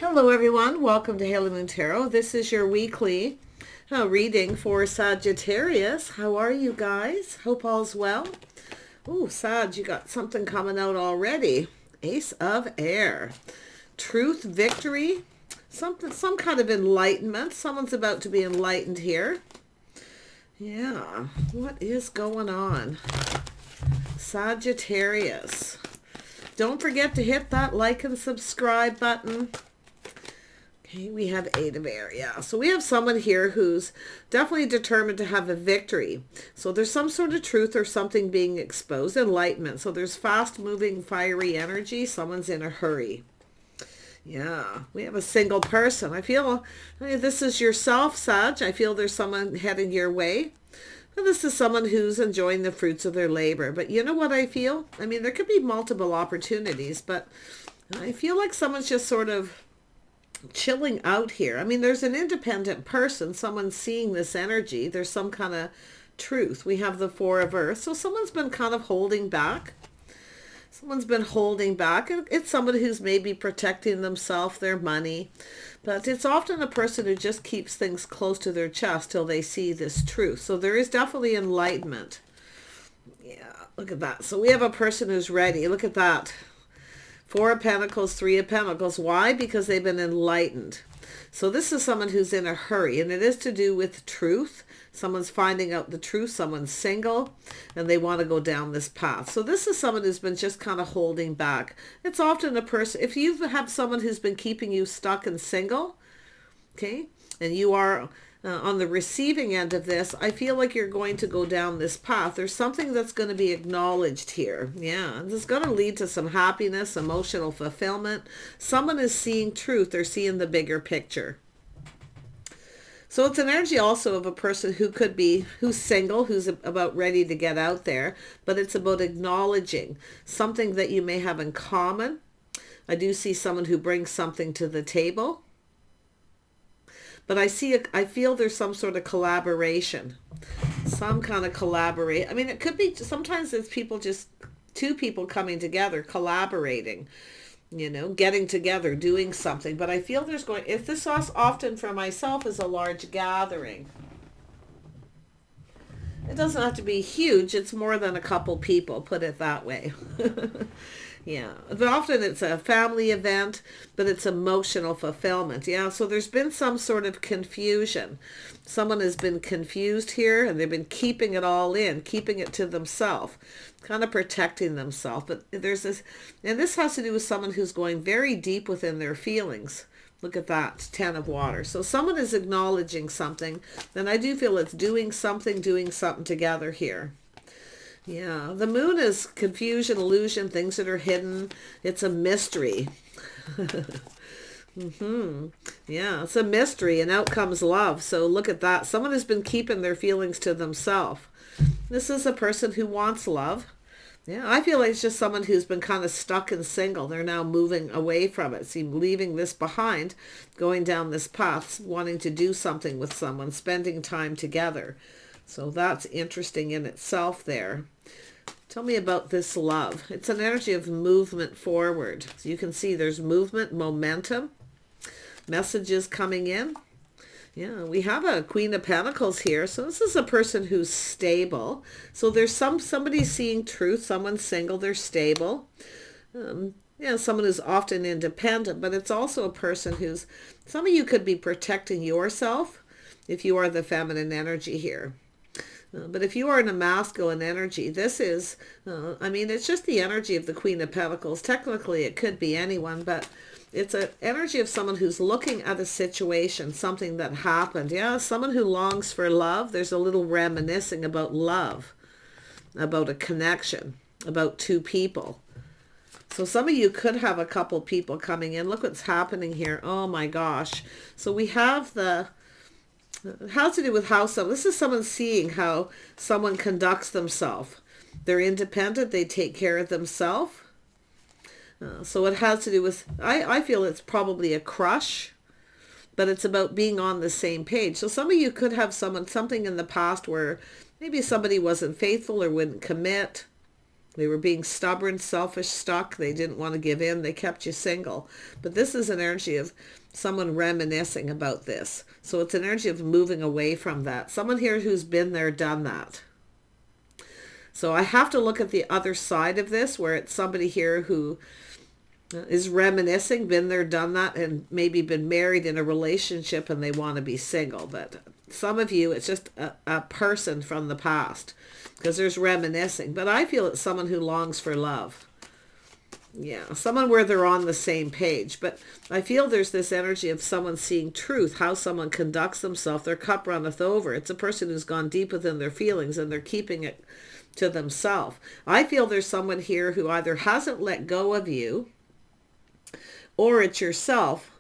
Hello everyone, welcome to Halo Moon Tarot. This is your weekly reading for Sagittarius. How are you guys? Hope all's well. Ooh, Sag, you got something coming out already. Ace of Air. Truth, victory, some kind of enlightenment. Someone's about to be enlightened here. Yeah, what is going on? Sagittarius. Don't forget to hit that like and subscribe button. Okay, we have Eight of Air, yeah. So we have someone here who's definitely determined to have a victory. So there's some sort of truth or something being exposed, enlightenment. So there's fast-moving, fiery energy. Someone's in a hurry. Yeah, we have a single person. I feel this is yourself, Sag. I feel there's someone heading your way. And this is someone who's enjoying the fruits of their labor. But you know what I feel? I mean, there could be multiple opportunities, but I feel like someone's just sort of chilling out here. I mean, there's an independent person, someone seeing this energy. There's some kind of truth. We have the Four of Earth. So someone's been kind of holding back. Someone's been holding back. It's somebody who's maybe protecting themselves, their money. But it's often a person who just keeps things close to their chest till they see this truth. So there is definitely enlightenment. Yeah, look at that. So we have a person who's ready. Look at that. Four of Pentacles, Three of Pentacles. Why? Because they've been enlightened. So this is someone who's in a hurry, and it is to do with truth. Someone's finding out the truth. Someone's single, and they want to go down this path. So this is someone who's been just kind of holding back. It's often a person, if you have someone who's been keeping you stuck and single, okay, and you are on the receiving end of this, I feel like you're going to go down this path. There's something that's going to be acknowledged here. Yeah, this is going to lead to some happiness, emotional fulfillment. Someone is seeing truth. They're seeing the bigger picture. So it's an energy also of a person who could be, who's single, who's about ready to get out there, but it's about acknowledging something that you may have in common. I do see someone who brings something to the table. But I feel there's some sort of collaboration, some kind of collaborate. I mean, it could be, sometimes it's people, just two people coming together, collaborating, you know, getting together, doing something. But I feel there's going, if this often for myself is a large gathering. It doesn't have to be huge. It's more than a couple people, put it that way. Yeah, but often it's a family event, but it's emotional fulfillment. Yeah, so there's been some sort of confusion. Someone has been confused here, and they've been keeping it all in, keeping it to themselves, kind of protecting themselves. But there's this, and this has to do with someone who's going very deep within their feelings. Look at that, Ten of Water. So someone is acknowledging something, and I do feel it's doing something together here. Yeah, the moon is confusion, illusion, things that are hidden. It's a mystery. Yeah, it's a mystery, and out comes love. So look at that. Someone has been keeping their feelings to themselves. This is a person who wants love. Yeah, I feel like it's just someone who's been kind of stuck and single. They're now moving away from it. See, leaving this behind, going down this path, wanting to do something with someone, spending time together. So that's interesting in itself there. Tell me about this love. It's an energy of movement forward. So you can see there's movement, momentum, messages coming in. Yeah, we have a Queen of Pentacles here. So this is a person who's stable. So there's somebody seeing truth, someone's single, they're stable. Yeah, someone who's often independent, but it's also a person who's, some of you could be protecting yourself if you are the feminine energy here. But if you are in a masculine energy, this is, I mean, it's just the energy of the Queen of Pentacles. Technically, it could be anyone, but it's an energy of someone who's looking at a situation, something that happened. Yeah, someone who longs for love. There's a little reminiscing about love, about a connection, about two people. So some of you could have a couple people coming in. Look what's happening here. Oh my gosh. So we have the, it has to do with how this is someone seeing how someone conducts themselves. They're independent. They take care of themselves. So it has to do with, I feel it's probably a crush, but it's about being on the same page. So some of you could have something in the past where maybe somebody wasn't faithful or wouldn't commit, They were being stubborn, selfish, stuck. They didn't want to give in. They kept you single. But this is an energy of someone reminiscing about this. So it's an energy of moving away from that. Someone here who's been there, done that. So I have to look at the other side of this, where it's somebody here who is reminiscing, been there, done that, and maybe been married in a relationship and they want to be single. But some of you, it's just a person from the past, because there's reminiscing. But I feel it's someone who longs for love. Yeah, someone where they're on the same page. But I feel there's this energy of someone seeing truth, how someone conducts themselves. Their cup runneth over. It's a person who's gone deep within their feelings and they're keeping it to themselves. I feel there's someone here who either hasn't let go of you, or it's yourself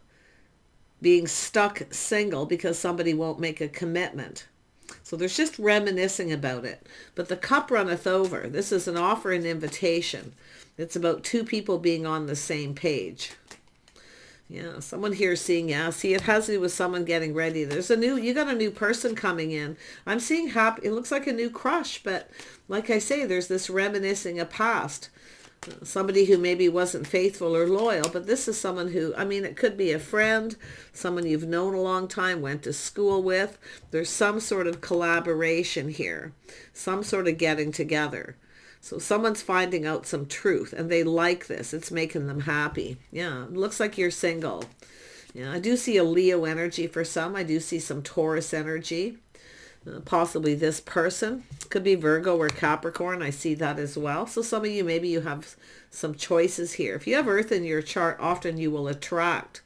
being stuck single because somebody won't make a commitment. So there's just reminiscing about it. But the cup runneth over. This is an offer and invitation. It's about two people being on the same page. Yeah, someone here seeing, yeah, see, it has to do with someone getting ready. There's you got a new person coming in. I'm seeing happy, it looks like a new crush, but like I say, there's this reminiscing of past. Somebody who maybe wasn't faithful or loyal, but this is someone who, I mean, it could be a friend, someone you've known a long time, went to school with. There's some sort of collaboration here, some sort of getting together. So someone's finding out some truth and they like this. It's making them happy. Yeah, it looks like you're single. Yeah, I do see a Leo energy for some. I do see some Taurus energy. Possibly this person. Could be Virgo or Capricorn. I see that as well. So some of you, maybe you have some choices here. If you have Earth in your chart, often you will attract.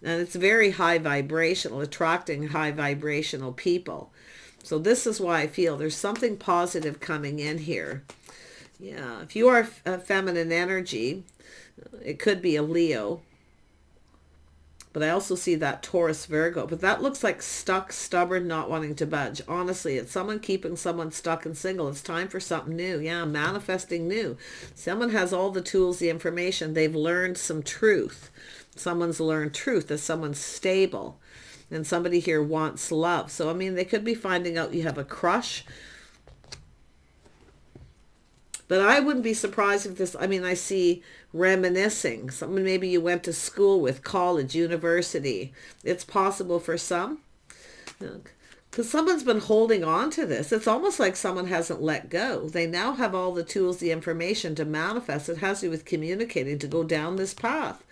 And it's very high vibrational, attracting high vibrational people. So this is why I feel there's something positive coming in here. Yeah, if you are a feminine energy, it could be a Leo. But I also see that Taurus, Virgo. But that looks like stuck, stubborn, not wanting to budge. Honestly, it's someone keeping someone stuck and single. It's time for something new. Yeah, manifesting new. Someone has all the tools, the information. They've learned some truth. Someone's learned truth that someone's stable. And somebody here wants love. So, I mean, they could be finding out you have a crush. But I wouldn't be surprised if this, I mean, I see reminiscing. Someone maybe you went to school with, college, university. It's possible for some. Because someone's been holding on to this. It's almost like someone hasn't let go. They now have all the tools, the information to manifest. It has to do with communicating, to go down this path.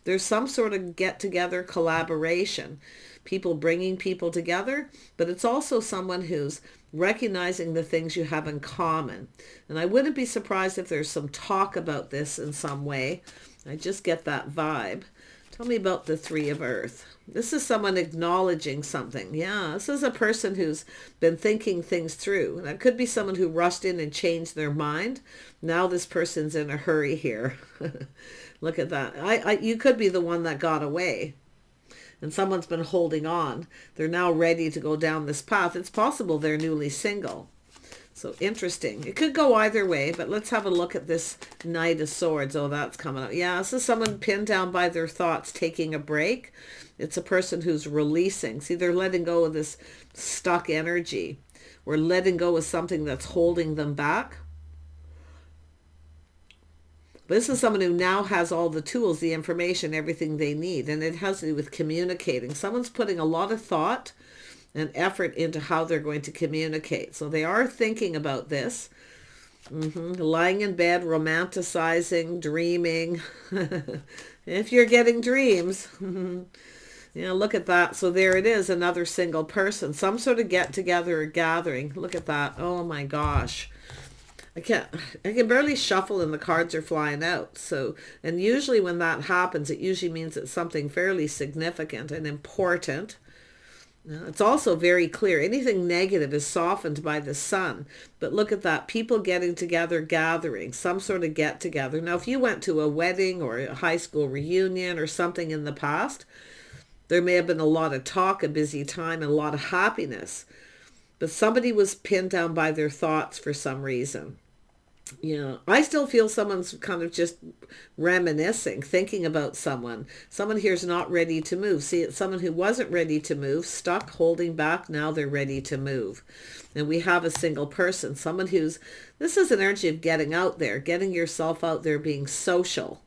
There's some sort of get-together collaboration. People bringing people together. But it's also someone who's recognizing the things you have in common. And I wouldn't be surprised if there's some talk about this in some way. I just get that vibe. Tell me about the Three of Earth. This is someone acknowledging something. Yeah, this is a person who's been thinking things through. And it could be someone who rushed in and changed their mind. Now this person's in a hurry here. Look at that. You could be the one that got away. And someone's been holding on. They're now ready to go down this path. It's possible they're newly single. So interesting. It could go either way, but let's have a look at this Knight of Swords. Oh, that's coming up. Yeah, this is someone pinned down by their thoughts, taking a break. It's a person who's releasing. See, they're letting go of this stuck energy, or letting go of something that's holding them back. This is someone who now has all the tools, the information, everything they need. And it has to do with communicating. Someone's putting a lot of thought and effort into how they're going to communicate. So they are thinking about this. Lying in bed, romanticizing, dreaming. If you're getting dreams. Look at that. So there it is, another single person. Some sort of get together or gathering. Look at that. Oh my gosh. I can barely shuffle and the cards are flying out. So, and usually when that happens, it usually means it's something fairly significant and important. It's also very clear. Anything negative is softened by the sun. But look at that. People getting together, gathering, some sort of get together. Now, if you went to a wedding or a high school reunion or something in the past, there may have been a lot of talk, a busy time, and a lot of happiness. But somebody was pinned down by their thoughts for some reason. Yeah, I still feel someone's kind of just reminiscing, thinking about someone. Someone here's not ready to move. See, it's someone who wasn't ready to move, stuck, holding back. Now they're ready to move. And we have a single person, someone who's, this is an energy of getting out there, getting yourself out there, being social.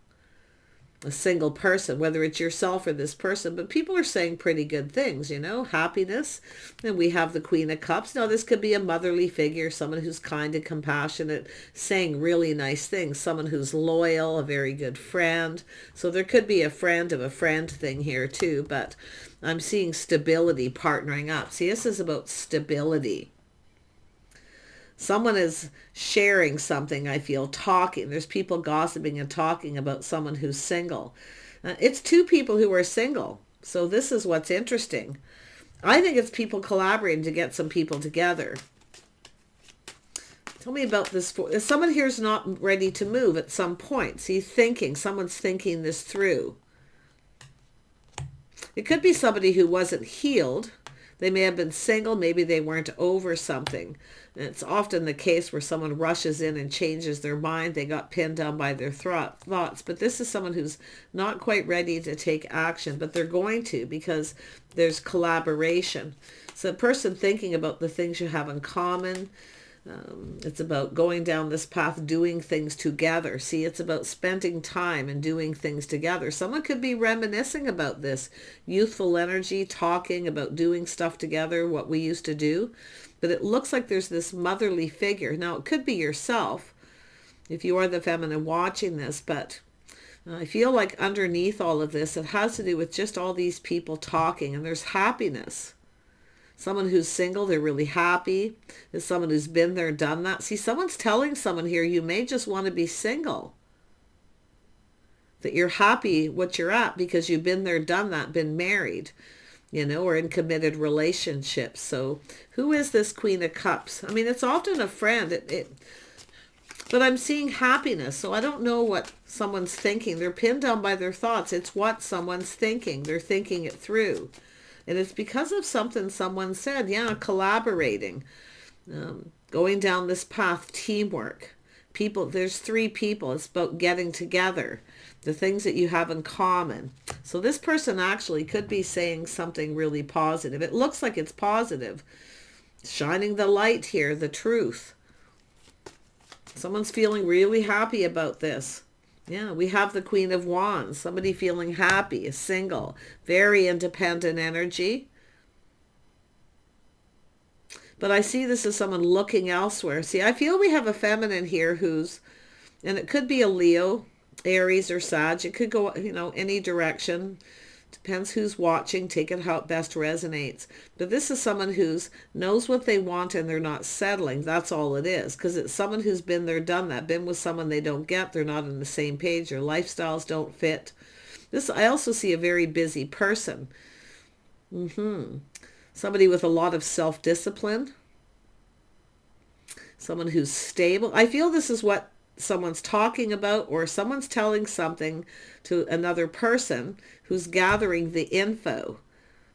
A single person, whether it's yourself or this person, but people are saying pretty good things, you know, happiness. And we have the Queen of Cups. Now, this could be a motherly figure, someone who's kind and compassionate, saying really nice things, someone who's loyal, a very good friend. So there could be a friend of a friend thing here too, but I'm seeing stability partnering up. See, this is about stability. Someone is sharing something, I feel, talking. There's people gossiping and talking about someone who's single. It's two people who are single. So this is what's interesting. I think it's people collaborating to get some people together. Tell me about this. Someone here's not ready to move at some point. See, thinking. Someone's thinking this through. It could be somebody who wasn't healed. They may have been single. Maybe they weren't over something. And it's often the case where someone rushes in and changes their mind. They got pinned down by their thoughts. But this is someone who's not quite ready to take action, but they're going to, because there's collaboration. So a person thinking about the things you have in common. It's about going down this path, doing things together. See, it's about spending time and doing things together. Someone could be reminiscing about this youthful energy, talking about doing stuff together, what we used to do. But it looks like there's this motherly figure. Now, it could be yourself if you are the feminine watching this, but I feel like underneath all of this, it has to do with just all these people talking, and there's happiness. Someone who's single, they're really happy. There's someone who's been there, done that. See, someone's telling someone here, you may just want to be single. That you're happy what you're at because you've been there, done that, been married, you know, or in committed relationships. So who is this Queen of Cups? I mean, it's often a friend. But I'm seeing happiness. So I don't know what someone's thinking. They're pinned down by their thoughts. It's what someone's thinking. They're thinking it through. And it's because of something someone said. Yeah, collaborating, going down this path, teamwork. People, there's three people. It's about getting together, the things that you have in common. So this person actually could be saying something really positive. It looks like it's positive. Shining the light here, the truth. Someone's feeling really happy about this. Yeah, we have the Queen of Wands. Somebody feeling happy, single, very independent energy. But I see this as someone looking elsewhere. See, I feel we have a feminine here who's, and it could be a Leo, Aries, or Sag. It could go, you know, any direction. Depends who's watching. Take it how it best resonates. But this is someone who's knows what they want and they're not settling. That's all it is. Because it's someone who's been there, done that. Been with someone they don't get. They're not on the same page. Their lifestyles don't fit. This, I also see a very busy person. Somebody with a lot of self-discipline. Someone who's stable. I feel this is what someone's talking about, or someone's telling something to another person who's gathering the info.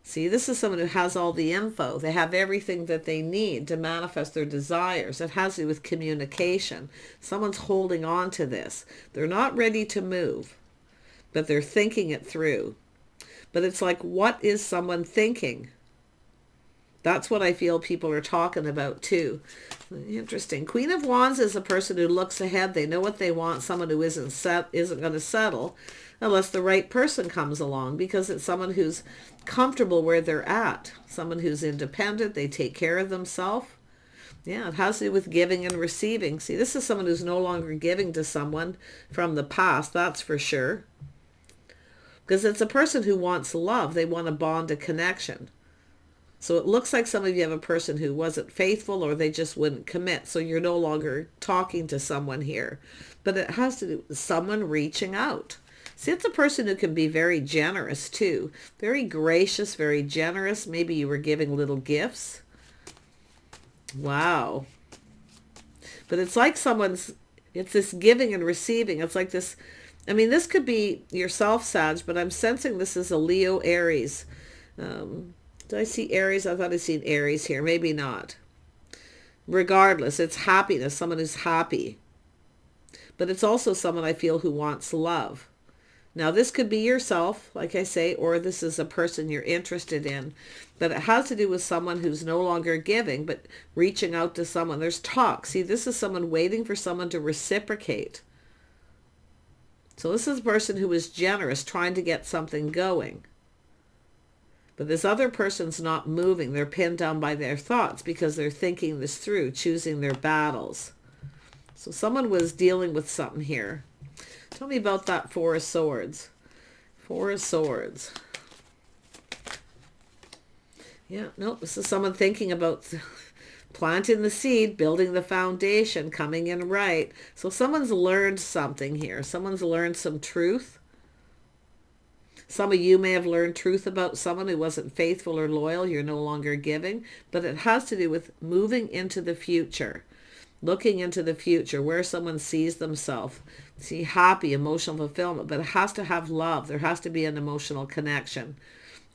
See, this is someone who has all the info. They have everything that they need to manifest their desires. It has to do with communication. Someone's holding on to this. They're not ready to move, but they're thinking it through. But it's like, what is someone thinking? That's what I feel people are talking about too. Interesting. Queen of Wands is a person who looks ahead. They know what they want. Someone who isn't going to settle unless the right person comes along, because it's someone who's comfortable where they're at. Someone who's independent. They take care of themselves. Yeah, it has to do with giving and receiving. See, this is someone who's no longer giving to someone from the past. That's for sure. Because it's a person who wants love. They want a bond, a connection. So it looks like some of you have a person who wasn't faithful, or they just wouldn't commit. So you're no longer talking to someone here. But it has to do with someone reaching out. See, it's a person who can be very generous too. Very gracious, very generous. Maybe you were giving little gifts. Wow. But it's like it's this giving and receiving. It's like this, I mean, this could be yourself, Sag, but I'm sensing this is a Leo, Aries. Did I see Aries? I thought I'd seen Aries here. Maybe not. Regardless, it's happiness. Someone who's happy. but it's also someone I feel who wants love. Now, this could be yourself, like I say, or this is a person you're interested in. But it has to do with someone who's no longer giving, but reaching out to someone. There's talk. See, this is someone waiting for someone to reciprocate. So this is a person who is generous, trying to get something going. But this other person's not moving. They're pinned down by their thoughts because they're thinking this through, choosing their battles. So someone was dealing with something here. Tell me about that Four of Swords. Four of Swords. Yeah, no, this is someone thinking about planting the seed, building the foundation, coming in right. So someone's learned something here. Someone's learned some truth. Some of you may have learned truth about someone who wasn't faithful or loyal. You're no longer giving. But it has to do with moving into the future. Looking into the future, where someone sees themselves. See, happy, emotional fulfillment. But it has to have love. There has to be an emotional connection.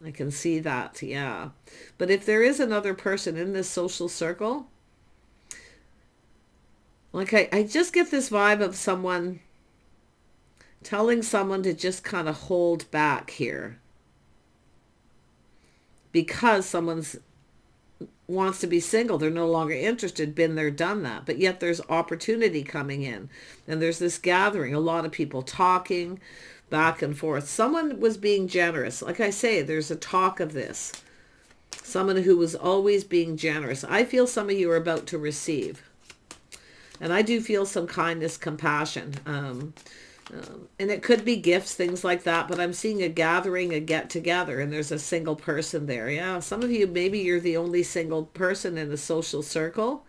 I can see that, yeah. But if there is another person in this social circle, like I just get this vibe of someone telling someone to just kind of hold back here. Because someone's wants to be single, they're no longer interested, been there, done that, but yet there's opportunity coming in, and there's this gathering, a lot of people talking back and forth. Someone was being generous. Like I say, there's a talk of this. Someone who was always being generous. I feel some of you are about to receive, and I do feel some kindness, compassion, and it could be gifts, things like that, but I'm seeing a gathering, a get-together, and there's a single person there. Yeah, some of you, maybe you're the only single person in the social circle.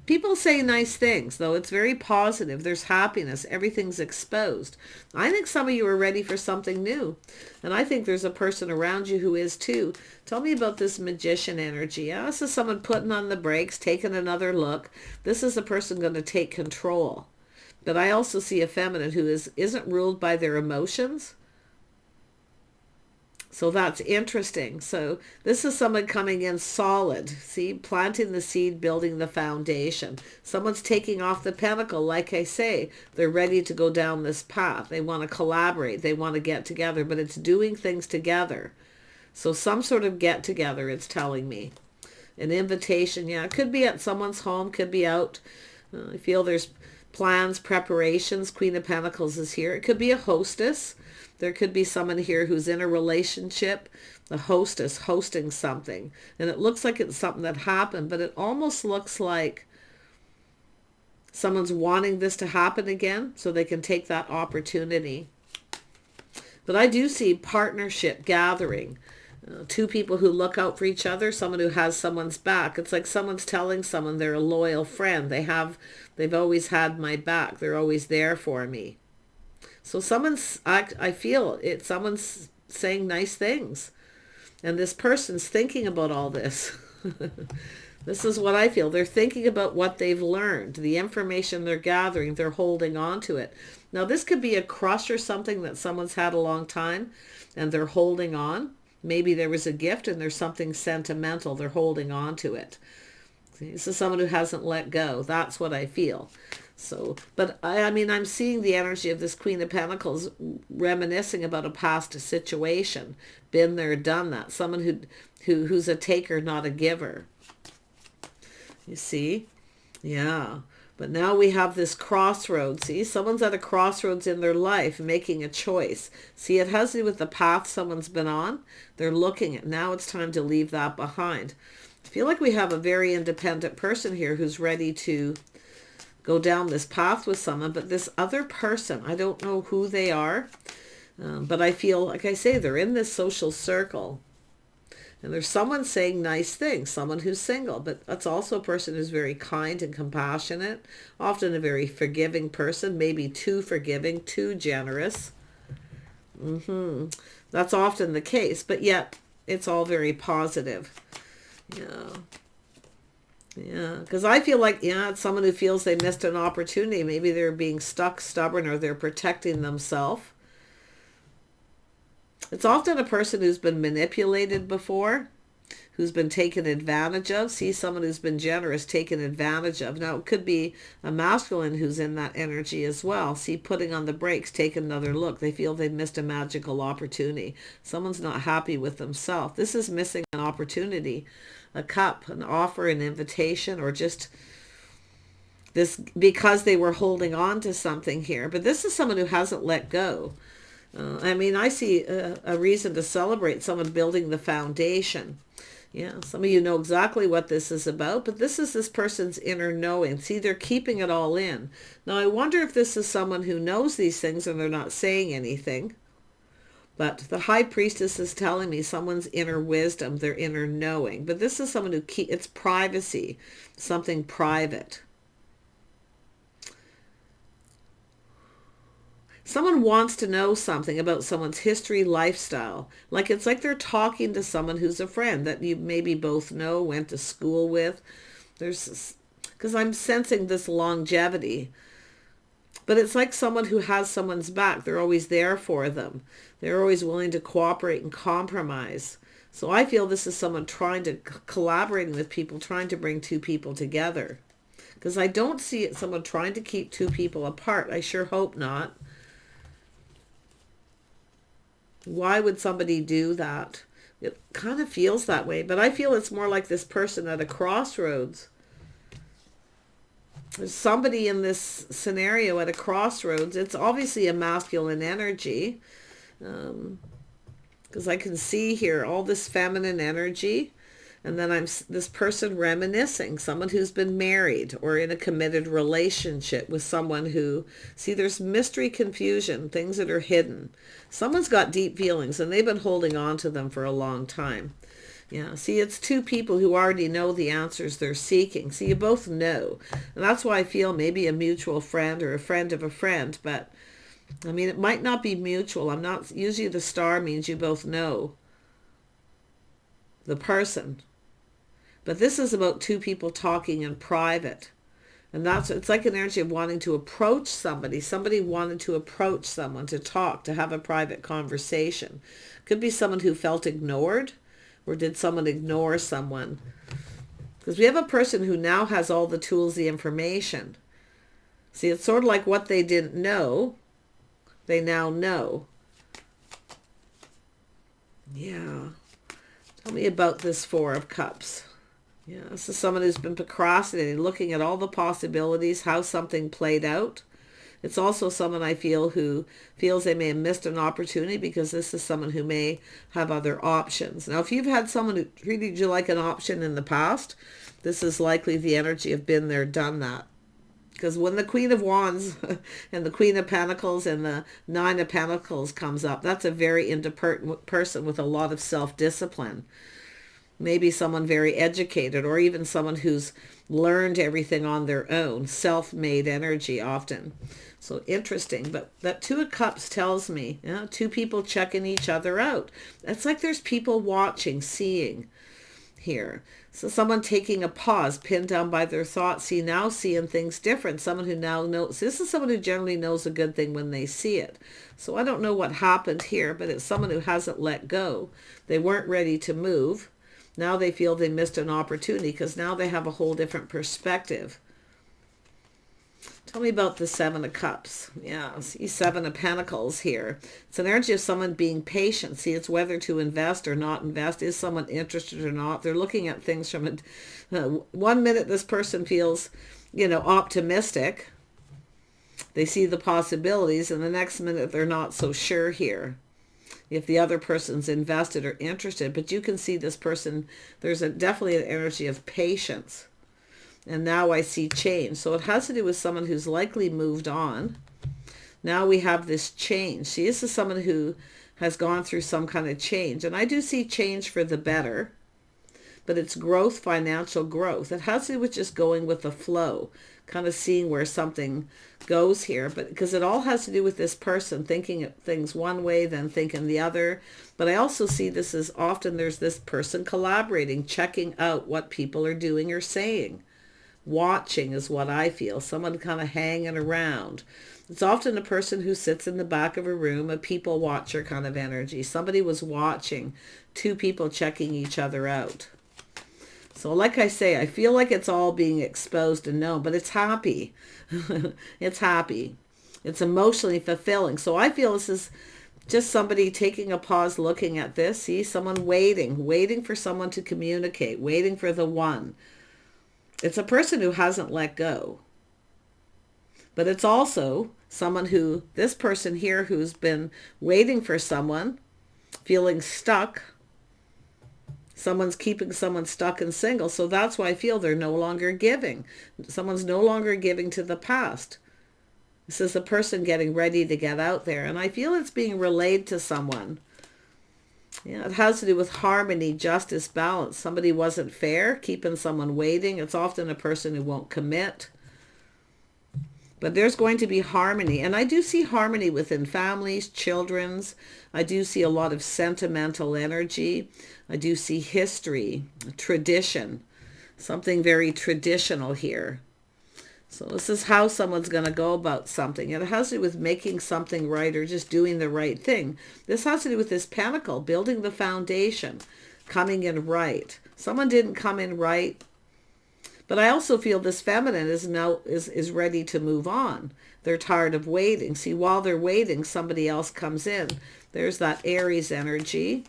People say nice things, though. It's very positive. There's happiness. Everything's exposed. I think some of you are ready for something new, and I think there's a person around you who is too. Tell me about this Magician energy. Yeah, this is someone putting on the brakes, taking another look. This is a person going to take control. But I also see a feminine who isn't ruled by their emotions. So that's interesting. So this is someone coming in solid. See, planting the seed, building the foundation. Someone's taking off the pentacle. Like I say, they're ready to go down this path. They want to collaborate. They want to get together, but it's doing things together. So some sort of get together, it's telling me. An invitation, yeah. It could be at someone's home, could be out. I feel there's plans, preparations. Queen of Pentacles is here. It could be a hostess. There could be someone here who's in a relationship, the hostess hosting something. And it looks like it's something that happened, but it almost looks like someone's wanting this to happen again so they can take that opportunity. But I do see partnership gathering. Two people who look out for each other, someone who has someone's back. It's like someone's telling someone they're a loyal friend. They've always had my back. They're always there for me. So I feel it, someone's saying nice things. And this person's thinking about all this. This is what I feel. They're thinking about what they've learned, the information they're gathering, they're holding on to it. Now, this could be a crush or something that someone's had a long time, and they're holding on. Maybe there was a gift and there's something sentimental. They're holding on to it. See, this is someone who hasn't let go. That's what I feel. So, but I mean, I'm seeing the energy of this Queen of Pentacles reminiscing about a past situation. Been there, done that. Someone who's a taker, not a giver. You see? Yeah. But now we have this crossroads. See, someone's at a crossroads in their life, making a choice. See, it has to do with the path someone's been on. They're looking at, now it's time to leave that behind. I feel like we have a very independent person here who's ready to go down this path with someone. But this other person, I don't know who they are. But I feel, like I say, they're in this social circle. And there's someone saying nice things, someone who's single, but that's also a person who's very kind and compassionate, often a very forgiving person, maybe too forgiving, too generous. That's often the case, but yet it's all very positive. Yeah, because I feel like, it's someone who feels they missed an opportunity. Maybe they're being stuck, stubborn, or they're protecting themselves. It's often a person who's been manipulated before, who's been taken advantage of. See someone who's been generous, taken advantage of. Now, it could be a masculine who's in that energy as well. See, putting on the brakes, take another look. They feel they've missed a magical opportunity. Someone's not happy with themselves. This is missing an opportunity, a cup, an offer, an invitation, or just this because they were holding on to something here. But this is someone who hasn't let go. I mean, I see a reason to celebrate someone building the foundation. Yeah, some of you know exactly what this is about, but this is this person's inner knowing. See, they're keeping it all in. Now, I wonder if this is someone who knows these things and they're not saying anything. But the High Priestess is telling me someone's inner wisdom, their inner knowing. But this is someone who it's privacy, something private. Someone wants to know something about someone's history, lifestyle. Like it's like they're talking to someone who's a friend that you maybe both know, went to school with. Because I'm sensing this longevity. But it's like someone who has someone's back. They're always there for them. They're always willing to cooperate and compromise. So I feel this is someone trying to, collaborating with people, trying to bring two people together. Because I don't see it someone trying to keep two people apart. I sure hope not. Why would somebody do that? It kind of feels that way, but I feel it's more like this person at a crossroads. There's somebody in this scenario at a crossroads. It's obviously a masculine energy, because I can see here all this feminine energy. And then I'm this person reminiscing, someone who's been married or in a committed relationship with someone who, see, there's mystery, confusion, things that are hidden. Someone's got deep feelings and they've been holding on to them for a long time. Yeah, see, it's two people who already know the answers they're seeking. See, you both know. And that's why I feel maybe a mutual friend or a friend of a friend. But, I mean, it might not be mutual. Usually the star means you both know the person. But this is about two people talking in private. And it's like an energy of wanting to approach somebody. Somebody wanted to approach someone, to talk, to have a private conversation. Could be someone who felt ignored, or did someone ignore someone? Because we have a person who now has all the tools, the information. See, it's sort of like what they didn't know, they now know. Yeah. Tell me about this Four of Cups. Yeah, this is someone who's been procrastinating, looking at all the possibilities, how something played out. It's also someone I feel who feels they may have missed an opportunity, because this is someone who may have other options. Now, if you've had someone who treated you like an option in the past, this is likely the energy of been there, done that. Because when the Queen of Wands and the Queen of Pentacles and the Nine of Pentacles comes up, that's a very independent person with a lot of self-discipline. Maybe someone very educated, or even someone who's learned everything on their own. Self-made energy often. So interesting. But that Two of Cups tells me, two people checking each other out. It's like there's people watching, seeing here. So someone taking a pause, pinned down by their thoughts, now seeing things different. Someone who now knows. This is someone who generally knows a good thing when they see it. So I don't know what happened here, but it's someone who hasn't let go. They weren't ready to move. Now they feel they missed an opportunity, because now they have a whole different perspective. Tell me about the Seven of Cups. Yeah, see, Seven of Pentacles here. It's an energy of someone being patient. See, it's whether to invest or not invest. Is someone interested or not? They're looking at things from one minute this person feels, optimistic. They see the possibilities, and the next minute they're not so sure here. If the other person's invested or interested, but you can see this person, there's definitely an energy of patience. And now I see change. So it has to do with someone who's likely moved on. Now we have this change. See, this is someone who has gone through some kind of change. And I do see change for the better, but it's growth, financial growth. It has to do with just going with the flow, kind of seeing where something goes here. But because it all has to do with this person thinking things one way, then thinking the other. But I also see this as often there's this person collaborating, checking out what people are doing or saying. Watching is what I feel. Someone kind of hanging around. It's often a person who sits in the back of a room, a people watcher kind of energy. Somebody was watching, two people checking each other out. So like I say, I feel like it's all being exposed and known, but it's happy. It's happy. It's emotionally fulfilling. So I feel this is just somebody taking a pause, looking at this. See, someone waiting for someone to communicate, waiting for the one. It's a person who hasn't let go. But it's also someone who, this person here who's been waiting for someone, feeling stuck. Someone's keeping someone stuck and single. So that's why I feel they're no longer giving. Someone's no longer giving to the past. This is a person getting ready to get out there. And I feel it's being relayed to someone. Yeah, it has to do with harmony, justice, balance. Somebody wasn't fair, keeping someone waiting. It's often a person who won't commit. But there's going to be harmony. And I do see harmony within families, children's. I do see a lot of sentimental energy. I do see history, tradition, something very traditional here. So this is how someone's going to go about something. And it has to do with making something right or just doing the right thing. This has to do with this pentacle, building the foundation, coming in right. Someone didn't come in right. But I also feel this feminine is ready to move on. They're tired of waiting. See, while they're waiting, somebody else comes in. There's that Aries energy.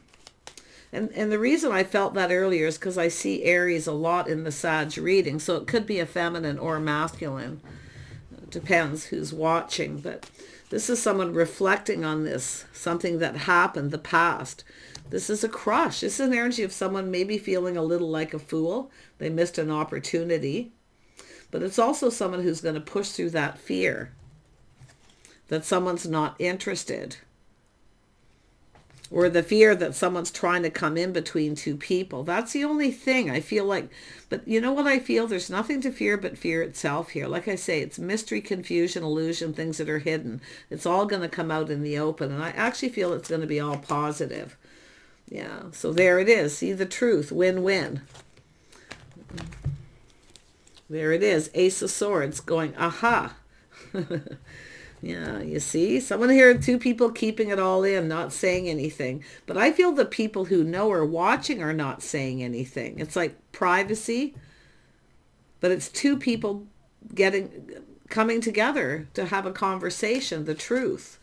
And the reason I felt that earlier is because I see Aries a lot in the Sag reading. So it could be a feminine or masculine. It depends who's watching. But this is someone reflecting on this, something that happened, the past. This is a crush. This is an energy of someone maybe feeling a little like a fool. They missed an opportunity. But it's also someone who's going to push through that fear that someone's not interested. Or the fear that someone's trying to come in between two people. That's the only thing I feel like. But you know what I feel? There's nothing to fear but fear itself here. Like I say, it's mystery, confusion, illusion, things that are hidden. It's all going to come out in the open. And I actually feel it's going to be all positive. Yeah, so there it is. See the truth. Win-win. There it is. Ace of Swords going, aha. Yeah, you see? Someone here, two people keeping it all in, not saying anything. But I feel the people who know or watching are not saying anything. It's like privacy. But it's two people coming together to have a conversation, the truth.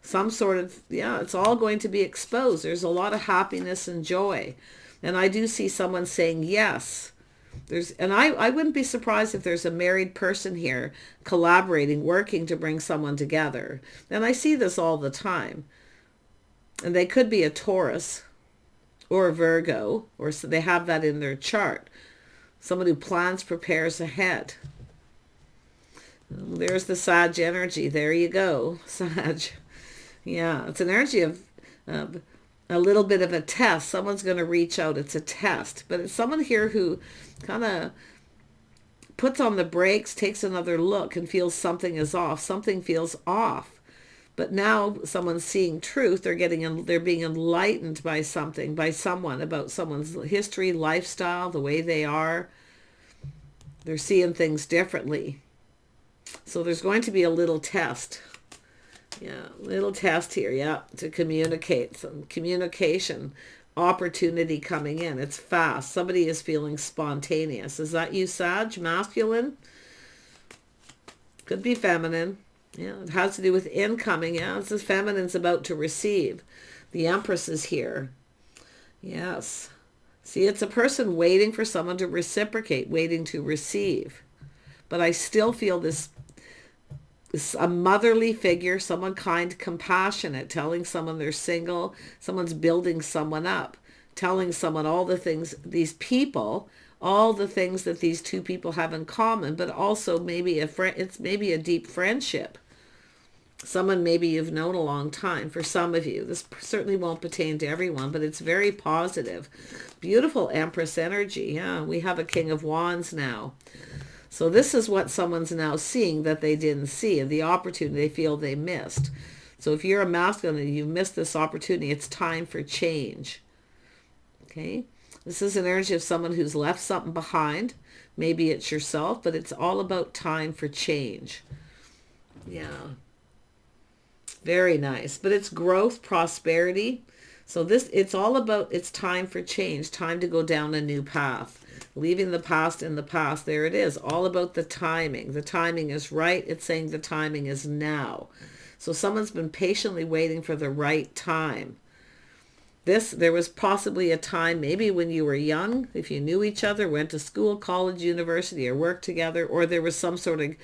Some sort of, yeah, it's all going to be exposed. There's a lot of happiness and joy. And I do see someone saying yes. And I wouldn't be surprised if there's a married person here collaborating, working to bring someone together. And I see this all the time. And they could be a Taurus or a Virgo, or so they have that in their chart. Someone who plans, prepares ahead. There's the Sag energy. There you go, Sag. Yeah, it's an energy of a little bit of a test. Someone's going to reach out. It's a test. But it's someone here who kind of puts on the brakes, takes another look, and feels something is off. Something feels off. But now someone's seeing truth. They're being enlightened by something, by someone, about someone's history, lifestyle, the way they are. They're seeing things differently. So there's going to be a little test. Yeah, little test here, yeah, to communicate. Some communication opportunity coming in. It's fast. Somebody is feeling spontaneous. Is that you, Sag? Masculine? Could be feminine. Yeah, it has to do with incoming. Yeah, this is feminine's about to receive. The Empress is here. Yes. See, it's a person waiting for someone to reciprocate, waiting to receive. But I still feel this a motherly figure, someone kind, compassionate, telling someone they're single, someone's building someone up, telling someone all the things, these people, all the things that these two people have in common, but also maybe it's maybe a deep friendship. Someone maybe you've known a long time for some of you. This certainly won't pertain to everyone, but it's very positive. Beautiful Empress energy. Yeah, we have a King of Wands now. So this is what someone's now seeing that they didn't see, and the opportunity they feel they missed. So if you're a masculine and you missed this opportunity, it's time for change. Okay? This is an energy of someone who's left something behind. Maybe it's yourself, but it's all about time for change. Yeah. Very nice. But it's growth, prosperity. So this, it's all about, it's time for change, time to go down a new path, leaving the past in the past. There it is, all about the timing. The timing is right. It's saying the timing is now. So someone's been patiently waiting for the right time. There was possibly a time, maybe when you were young, if you knew each other, went to school, college, university, or worked together, or there was some sort of,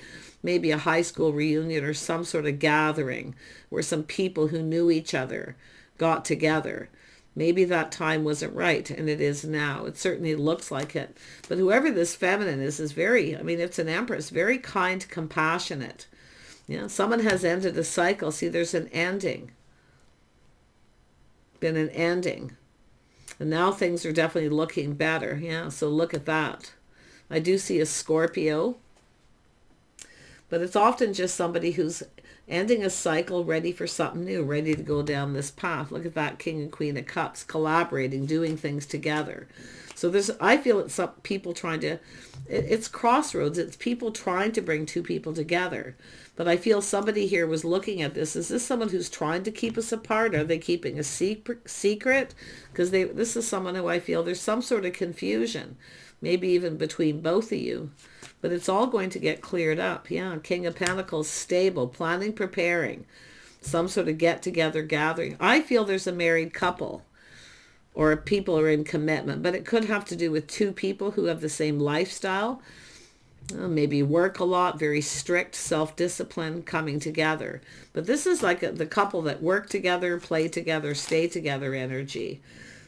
maybe a high school reunion or some sort of gathering where some people who knew each other got together. Maybe that time wasn't right, and it is now. It certainly looks like it. But whoever this feminine is very, I mean, it's an empress, very kind, compassionate. Yeah, someone has ended a cycle. See, there's an ending. Been an ending. And now things are definitely looking better. Yeah, so look at that. I do see a Scorpio. But it's often just somebody who's ending a cycle, ready for something new, ready to go down this path. Look at that King and Queen of Cups, collaborating, doing things together. So there's, I feel it's some people trying to, it's crossroads. It's people trying to bring two people together. But I feel somebody here was looking at this. Is this someone who's trying to keep us apart? Are they keeping a secret? Because this is someone who I feel there's some sort of confusion, maybe even between both of you. But it's all going to get cleared up. Yeah, King of Pentacles, stable, planning, preparing, some sort of get-together gathering. I feel there's a married couple or people are in commitment, but it could have to do with two people who have the same lifestyle, maybe work a lot, very strict, self-discipline, coming together. But this is like the couple that work together, play together, stay together energy.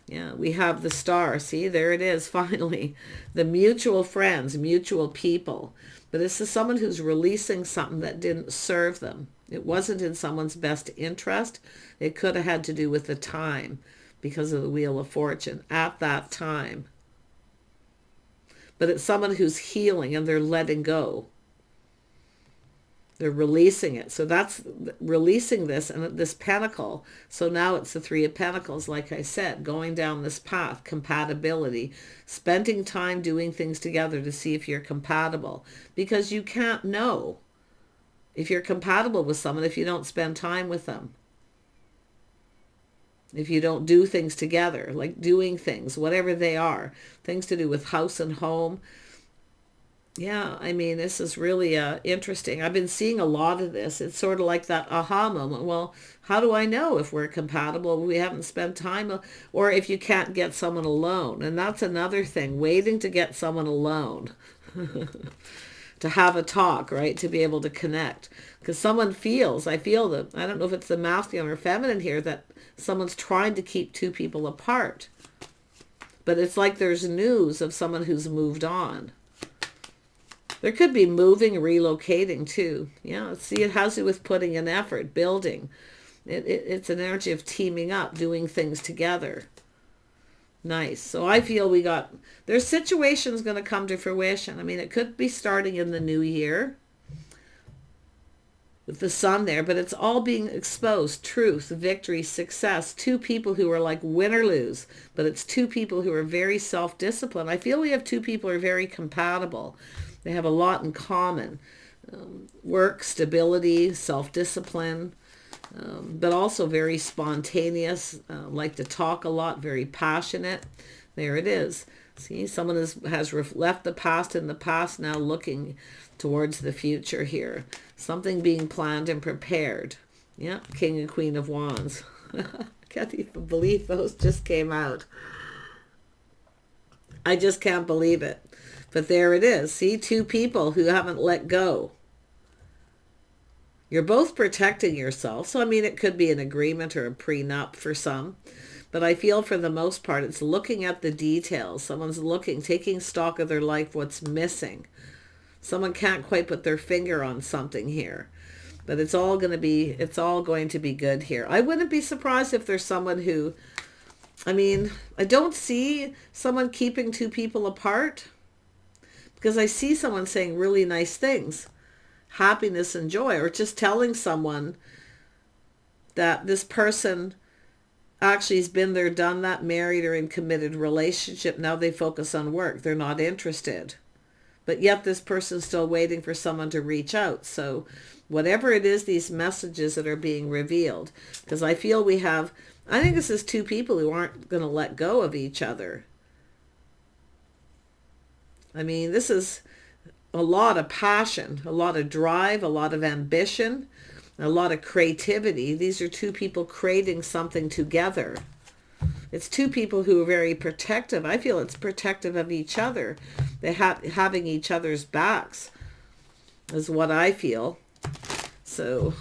Yeah, we have the star. See, there it is, finally. The mutual friends, mutual people. But this is someone who's releasing something that didn't serve them. It wasn't in someone's best interest. It could have had to do with the time because of the Wheel of Fortune at that time. But it's someone who's healing and they're letting go. They're releasing it. So that's releasing this and this pentacle. So now it's the Three of Pentacles, like I said, going down this path, compatibility, spending time doing things together to see if you're compatible. Because you can't know if you're compatible with someone if you don't spend time with them. If you don't do things together, like doing things, whatever they are, things to do with house and home. Yeah, I mean, this is really interesting. I've been seeing a lot of this. It's sort of like that aha moment. Well, how do I know if we're compatible? We haven't spent time, or if you can't get someone alone. And that's another thing, waiting to get someone alone, to have a talk, right? To be able to connect. Because someone feels, I feel that, I don't know if it's the masculine or feminine here, that someone's trying to keep two people apart. But it's like there's news of someone who's moved on. There could be moving, relocating too. Yeah, see, it has to do with putting in effort, building. It's an energy of teaming up, doing things together. Nice. So I feel there's situations going to come to fruition. I mean, it could be starting in the new year with the sun there, but it's all being exposed. Truth, victory, success. Two people who are like win or lose, but it's two people who are very self-disciplined. I feel we have two people who are very compatible. They have a lot in common. Work, stability, self-discipline, but also very spontaneous, like to talk a lot, very passionate. There it is. See, someone has left the past in the past, now looking towards the future here. Something being planned and prepared. Yeah, King and Queen of Wands. I can't even believe those just came out. I just can't believe it. But there it is. See, two people who haven't let go. You're both protecting yourself. So, I mean, it could be an agreement or a prenup for some. But I feel for the most part, it's looking at the details. Someone's looking, taking stock of their life, what's missing. Someone can't quite put their finger on something here. But it's all going to be good here. I wouldn't be surprised if there's someone who, I mean, I don't see someone keeping two people apart. Because I see someone saying really nice things, happiness and joy, or just telling someone that this person actually has been there, done that, married or in committed relationship. Now they focus on work. They're not interested. But yet this person's still waiting for someone to reach out. So whatever it is, these messages that are being revealed, because I feel we have I think this is two people who aren't going to let go of each other. I mean, this is a lot of passion, a lot of drive, a lot of ambition, a lot of creativity. These are two people creating something together. It's two people who are very protective. I feel it's protective of each other. They having each other's backs is what I feel. So,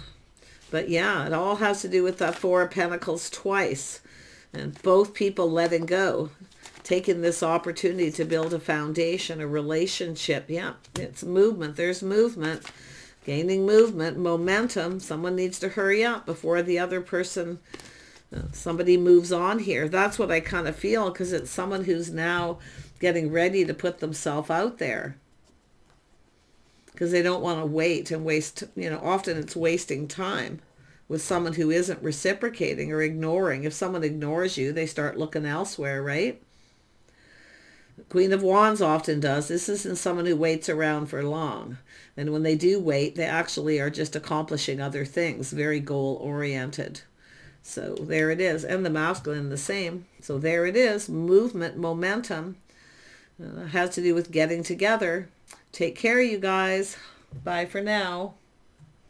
but yeah, it all has to do with that Four of Pentacles twice. And both people letting go, taking this opportunity to build a foundation, a relationship. Yeah, it's movement. There's movement, gaining movement, momentum. Someone needs to hurry up before the other person, somebody moves on here. That's what I kind of feel, because it's someone who's now getting ready to put themselves out there. Because they don't want to wait and waste, often it's wasting time with someone who isn't reciprocating or ignoring. If someone ignores you, they start looking elsewhere, right? Queen of Wands often does. This isn't someone who waits around for long. And when they do wait, they actually are just accomplishing other things, very goal-oriented. So there it is. And the masculine the same. So there it is. Movement, momentum. Has to do with getting together. Take care, you guys. Bye for now.